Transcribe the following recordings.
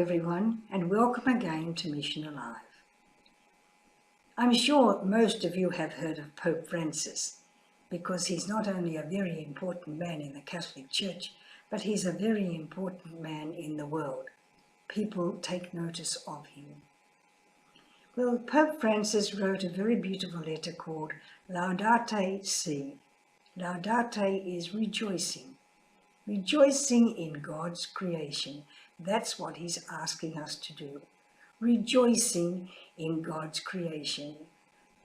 everyone, and welcome again to Mission Alive. I'm sure most of you have heard of Pope Francis, because he's not only a very important man in the Catholic Church, but he's a very important man in the world. People take notice of him. Well, Pope Francis wrote a very beautiful letter called Laudate Si. Laudate is rejoicing. Rejoicing in God's creation. That's what he's asking us to do. Rejoicing in God's creation.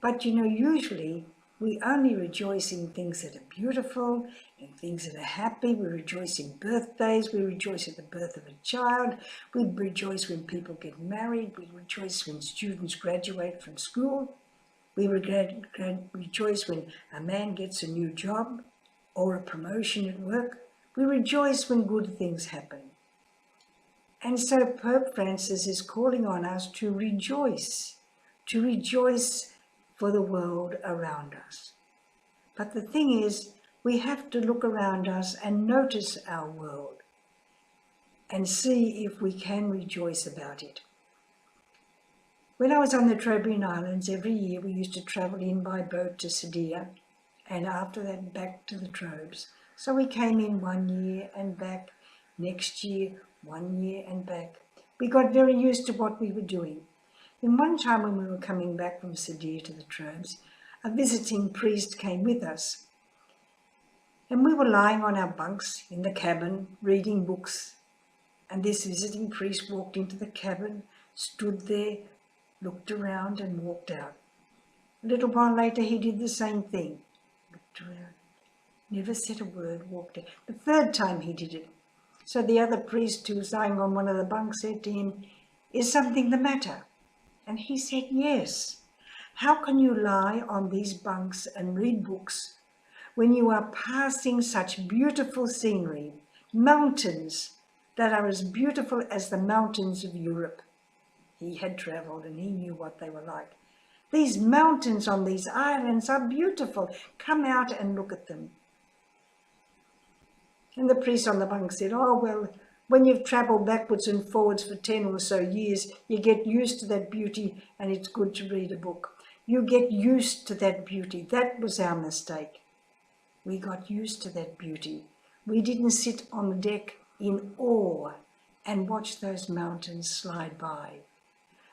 But usually we only rejoice in things that are beautiful, in things that are happy. We rejoice in birthdays. We rejoice at the birth of a child. We rejoice when people get married. We rejoice when students graduate from school. We rejoice when a man gets a new job or a promotion at work. We rejoice when good things happen. And so Pope Francis is calling on us to rejoice for the world around us. But the thing is, we have to look around us and notice our world and see if we can rejoice about it. When I was on the Trobriand Islands, every year we used to travel in by boat to Sardinia and after that back to the Trobes. So we came in 1 year and back, next year, 1 year and back. We got very used to what we were doing. Then one time when we were coming back from Sardinia to the Trobes, a visiting priest came with us. And we were lying on our bunks in the cabin, reading books. And this visiting priest walked into the cabin, stood there, looked around and walked out. A little while later he did the same thing. Looked around, never said a word, walked out. The third time he did it. So the other priest who was lying on one of the bunks said to him, "Is something the matter?" And he said, "Yes. How can you lie on these bunks and read books when you are passing such beautiful scenery, mountains that are as beautiful as the mountains of Europe?" He had travelled and he knew what they were like. "These mountains on these islands are beautiful. Come out and look at them." And the priest on the bunk said, "Oh, well, when you've travelled backwards and forwards for 10 or so years, you get used to that beauty and it's good to read a book. You get used to that beauty." That was our mistake. We got used to that beauty. We didn't sit on the deck in awe and watch those mountains slide by.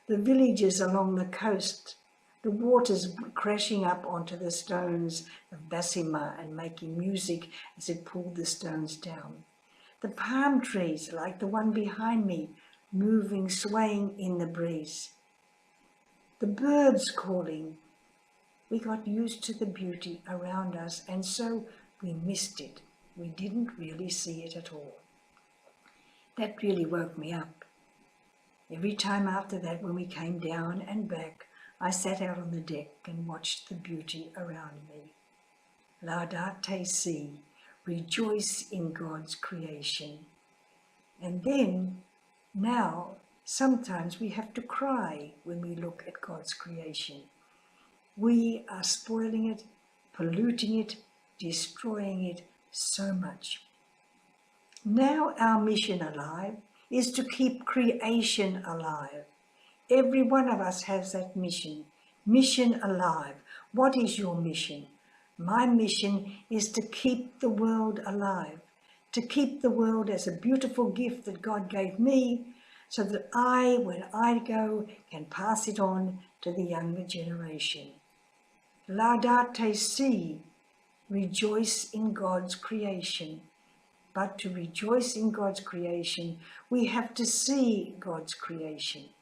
The villages along the coast, the waters crashing up onto the stones of Basima and making music as it pulled the stones down. The palm trees, like the one behind me, moving, swaying in the breeze. The birds calling. We got used to the beauty around us, and so we missed it. We didn't really see it at all. That really woke me up. Every time after that, when we came down and back, I sat out on the deck and watched the beauty around me. Laudate Si, rejoice in God's creation. And then, now, sometimes we have to cry when we look at God's creation. We are spoiling it, polluting it, destroying it so much. Now our mission alive is to keep creation alive. Every one of us has that mission alive. What is your mission? My mission is to keep the world alive, to keep the world as a beautiful gift that God gave me, so that I, when I go, can pass it on to the younger generation. Laudate Si, rejoice in God's creation. But to rejoice in God's creation, we have to see God's creation.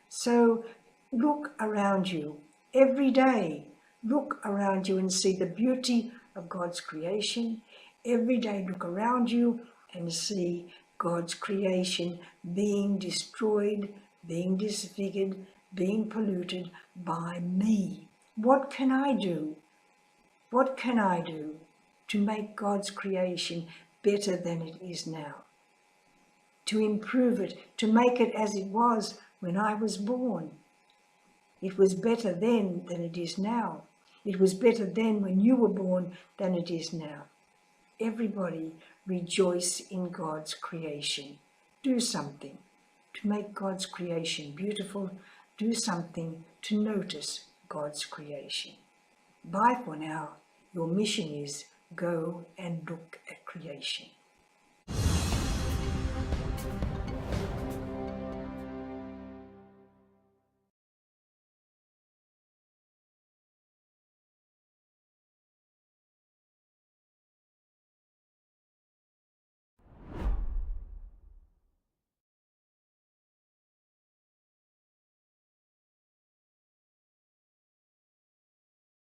So look around you every day. Look around you and see the beauty of God's creation. Every day look around you and see God's creation being destroyed, being disfigured, being polluted by me. What can I do? What can I do to make God's creation better than it is now? To improve it, to make it as it was when I was born. It was better then than it is now. It was better then when you were born than it is now. Everybody rejoice in God's creation. Do something. to make God's creation beautiful. Do something to notice God's creation. Bye for now. Your mission is go and look at creation.